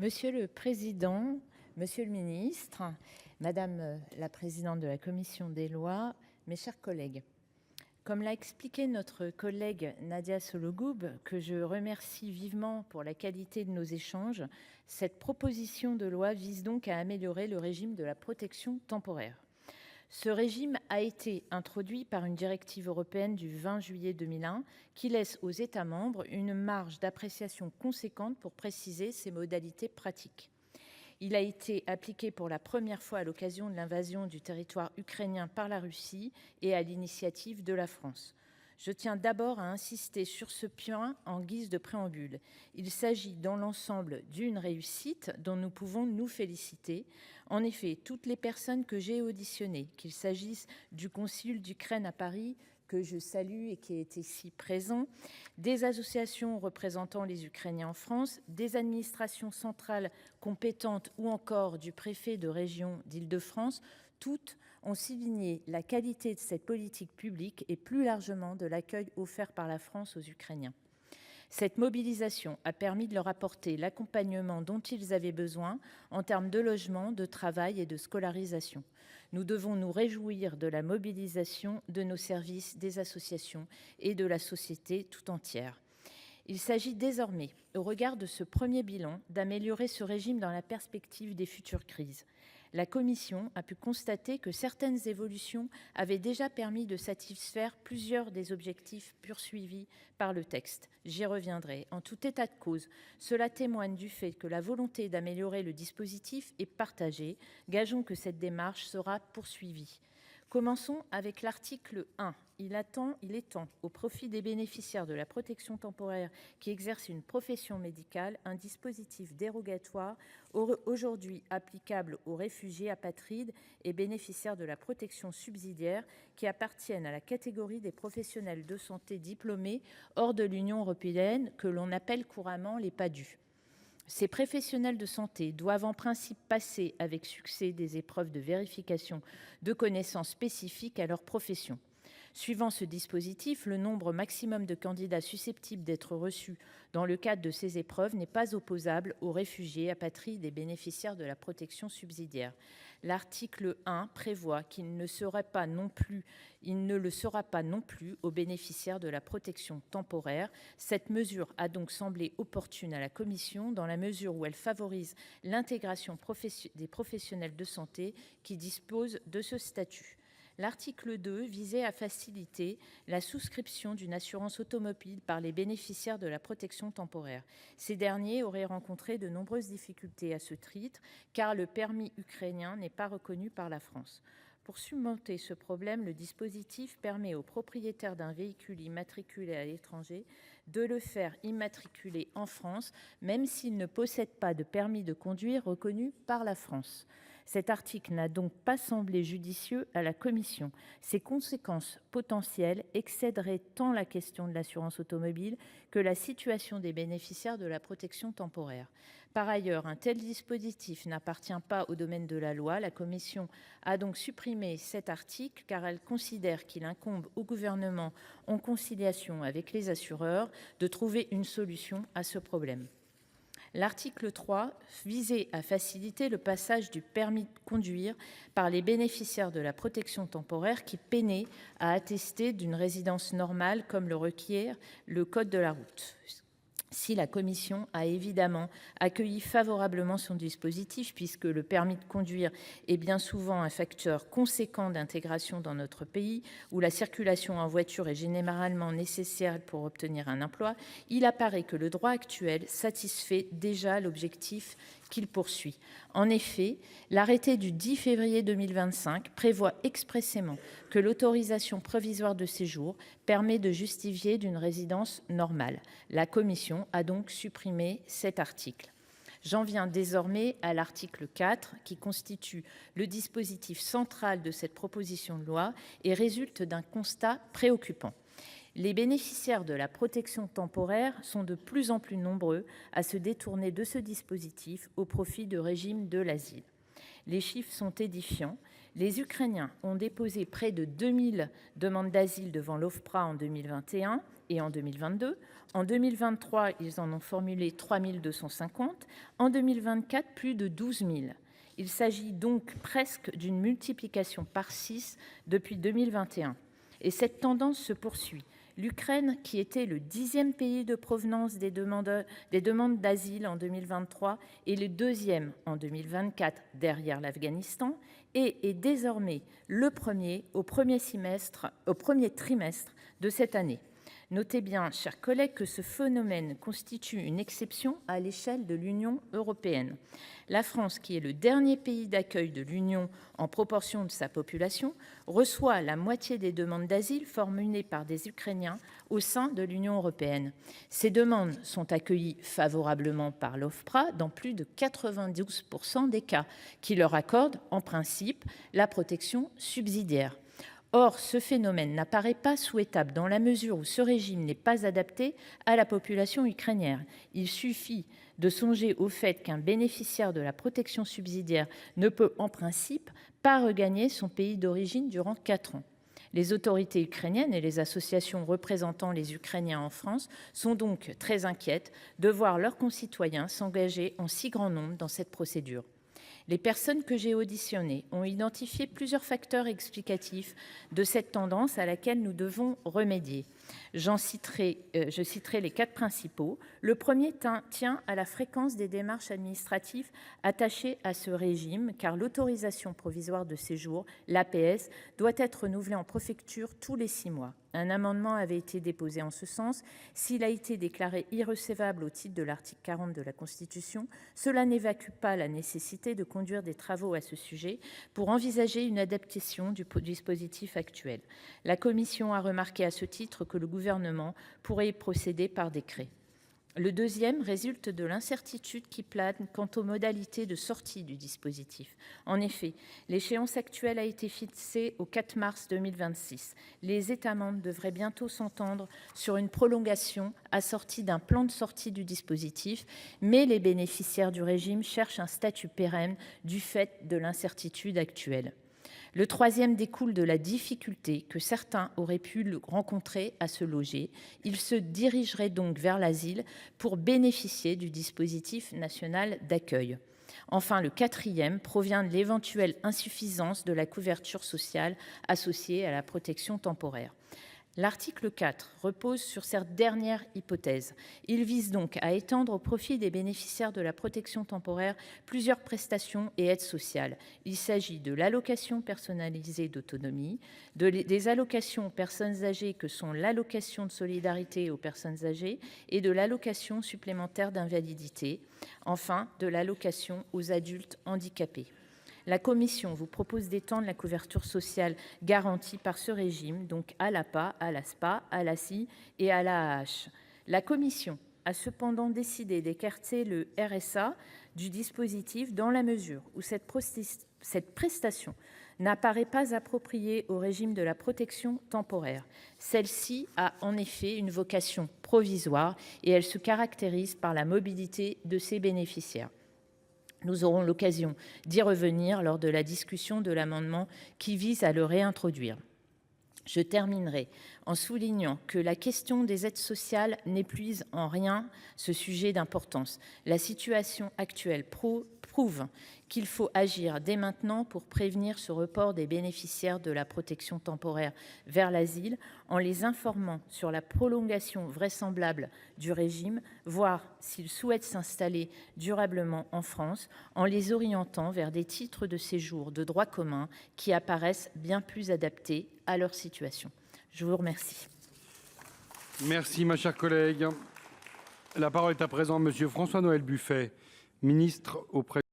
Monsieur le Président, Monsieur le Ministre, Madame la Présidente de la Commission des lois, mes chers collègues, comme l'a expliqué notre collègue Nadia Sollogoub, que je remercie vivement pour la qualité de nos échanges, cette proposition de loi vise donc à améliorer le régime de la protection temporaire. Ce régime a été introduit par une directive européenne du 20 juillet 2001 qui laisse aux États membres une marge d'appréciation conséquente pour préciser ses modalités pratiques. Il a été appliqué pour la première fois à l'occasion de l'invasion du territoire ukrainien par la Russie et à l'initiative de la France. Je tiens d'abord à insister sur ce point en guise de préambule. Il s'agit dans l'ensemble d'une réussite dont nous pouvons nous féliciter. En effet, toutes les personnes que j'ai auditionnées, qu'il s'agisse du consul d'Ukraine à Paris, que je salue et qui est ici présent, des associations représentant les Ukrainiens en France, des administrations centrales compétentes ou encore du préfet de région d'Île-de-France, toutes ont souligné la qualité de cette politique publique et plus largement de l'accueil offert par la France aux Ukrainiens. Cette mobilisation a permis de leur apporter l'accompagnement dont ils avaient besoin en termes de logement, de travail et de scolarisation. Nous devons nous réjouir de la mobilisation de nos services, des associations et de la société tout entière. Il s'agit désormais, au regard de ce premier bilan, d'améliorer ce régime dans la perspective des futures crises. La Commission a pu constater que certaines évolutions avaient déjà permis de satisfaire plusieurs des objectifs poursuivis par le texte. J'y reviendrai. En tout état de cause, cela témoigne du fait que la volonté d'améliorer le dispositif est partagée. Gageons que cette démarche sera poursuivie. Commençons avec l'article 1. Il étend au profit des bénéficiaires de la protection temporaire qui exercent une profession médicale un dispositif dérogatoire aujourd'hui applicable aux réfugiés apatrides et bénéficiaires de la protection subsidiaire qui appartiennent à la catégorie des professionnels de santé diplômés hors de l'Union européenne que l'on appelle couramment les PADHUE. Ces professionnels de santé doivent en principe passer avec succès des épreuves de vérification de connaissances spécifiques à leur profession. Suivant ce dispositif, le nombre maximum de candidats susceptibles d'être reçus dans le cadre de ces épreuves n'est pas opposable aux réfugiés, apatrides et bénéficiaires de la protection subsidiaire. L'article 1 prévoit qu'il ne le sera pas non plus aux bénéficiaires de la protection temporaire. Cette mesure a donc semblé opportune à la Commission dans la mesure où elle favorise l'intégration des professionnels de santé qui disposent de ce statut. L'article 2 visait à faciliter la souscription d'une assurance automobile par les bénéficiaires de la protection temporaire. Ces derniers auraient rencontré de nombreuses difficultés à ce titre, car le permis ukrainien n'est pas reconnu par la France. Pour surmonter ce problème, le dispositif permet aux propriétaires d'un véhicule immatriculé à l'étranger de le faire immatriculer en France, même s'ils ne possèdent pas de permis de conduire reconnu par la France. Cet article n'a donc pas semblé judicieux à la Commission. Ses conséquences potentielles excéderaient tant la question de l'assurance automobile que la situation des bénéficiaires de la protection temporaire. Par ailleurs, un tel dispositif n'appartient pas au domaine de la loi. La Commission a donc supprimé cet article car elle considère qu'il incombe au gouvernement, en conciliation avec les assureurs, de trouver une solution à ce problème. L'article 3 visait à faciliter le passage du permis de conduire par les bénéficiaires de la protection temporaire qui peinaient à attester d'une résidence normale comme le requiert le code de la route. Si la Commission a évidemment accueilli favorablement son dispositif, puisque le permis de conduire est bien souvent un facteur conséquent d'intégration dans notre pays, où la circulation en voiture est généralement nécessaire pour obtenir un emploi, il apparaît que le droit actuel satisfait déjà l'objectif qu'il poursuit. En effet, l'arrêté du 10 février 2025 prévoit expressément que l'autorisation provisoire de séjour permet de justifier d'une résidence normale. La Commission a donc supprimé cet article. J'en viens désormais à l'article 4 qui constitue le dispositif central de cette proposition de loi et résulte d'un constat préoccupant. Les bénéficiaires de la protection temporaire sont de plus en plus nombreux à se détourner de ce dispositif au profit de régimes de l'asile. Les chiffres sont édifiants. Les Ukrainiens ont déposé près de 2000 demandes d'asile devant l'OFPRA en 2021, et en 2022. En 2023, ils en ont formulé 3 250. En 2024, plus de 12 000. Il s'agit donc presque d'une multiplication par 6 depuis 2021. Et cette tendance se poursuit. L'Ukraine, qui était le 10e pays de provenance des demandes d'asile en 2023 et le 2e en 2024 derrière l'Afghanistan, et est désormais le premier au premier trimestre de cette année. Notez bien, chers collègues, que ce phénomène constitue une exception à l'échelle de l'Union européenne. La France, qui est le dernier pays d'accueil de l'Union en proportion de sa population, reçoit la moitié des demandes d'asile formulées par des Ukrainiens au sein de l'Union européenne. Ces demandes sont accueillies favorablement par l'OFPRA dans plus de 92% des cas, qui leur accordent en principe la protection subsidiaire. Or, ce phénomène n'apparaît pas souhaitable dans la mesure où ce régime n'est pas adapté à la population ukrainienne. Il suffit de songer au fait qu'un bénéficiaire de la protection subsidiaire ne peut en principe pas regagner son pays d'origine durant 4 ans. Les autorités ukrainiennes et les associations représentant les Ukrainiens en France sont donc très inquiètes de voir leurs concitoyens s'engager en si grand nombre dans cette procédure. Les personnes que j'ai auditionnées ont identifié plusieurs facteurs explicatifs de cette tendance à laquelle nous devons remédier. Je citerai les 4 principaux. Le premier tient à la fréquence des démarches administratives attachées à ce régime, car l'autorisation provisoire de séjour, l'APS, doit être renouvelée en préfecture tous les 6 mois. Un amendement avait été déposé en ce sens. S'il a été déclaré irrecevable au titre de l'article 40 de la Constitution, cela n'évacue pas la nécessité de conduire des travaux à ce sujet pour envisager une adaptation du dispositif actuel. La Commission a remarqué à ce titre que le gouvernement pourrait y procéder par décret. Le deuxième résulte de l'incertitude qui plane quant aux modalités de sortie du dispositif. En effet, l'échéance actuelle a été fixée au 4 mars 2026. Les États membres devraient bientôt s'entendre sur une prolongation assortie d'un plan de sortie du dispositif, mais les bénéficiaires du régime cherchent un statut pérenne du fait de l'incertitude actuelle. Le troisième découle de la difficulté que certains auraient pu rencontrer à se loger. Ils se dirigeraient donc vers l'asile pour bénéficier du dispositif national d'accueil. Enfin, le quatrième provient de l'éventuelle insuffisance de la couverture sociale associée à la protection temporaire. L'article 4 repose sur cette dernière hypothèse. Il vise donc à étendre au profit des bénéficiaires de la protection temporaire plusieurs prestations et aides sociales. Il s'agit de l'allocation personnalisée d'autonomie, des allocations aux personnes âgées que sont l'allocation de solidarité aux personnes âgées et de l'allocation supplémentaire d'invalidité, enfin de l'allocation aux adultes handicapés. La Commission vous propose d'étendre la couverture sociale garantie par ce régime, donc à l'APA, à l'ASPA, à l'ASI et à l'AAH. La Commission a cependant décidé d'écarter le RSA du dispositif dans la mesure où cette prestation n'apparaît pas appropriée au régime de la protection temporaire. Celle-ci a en effet une vocation provisoire et elle se caractérise par la mobilité de ses bénéficiaires. Nous aurons l'occasion d'y revenir lors de la discussion de l'amendement qui vise à le réintroduire. Je terminerai en soulignant que la question des aides sociales n'épuise en rien ce sujet d'importance. La situation actuelle prouve qu'il faut agir dès maintenant pour prévenir ce report des bénéficiaires de la protection temporaire vers l'asile en les informant sur la prolongation vraisemblable du régime, voire s'ils souhaitent s'installer durablement en France, en les orientant vers des titres de séjour de droit commun qui apparaissent bien plus adaptés à leur situation. Je vous remercie. Merci, ma chère collègue. La parole est à présent M. François-Noël Buffet, ministre auprès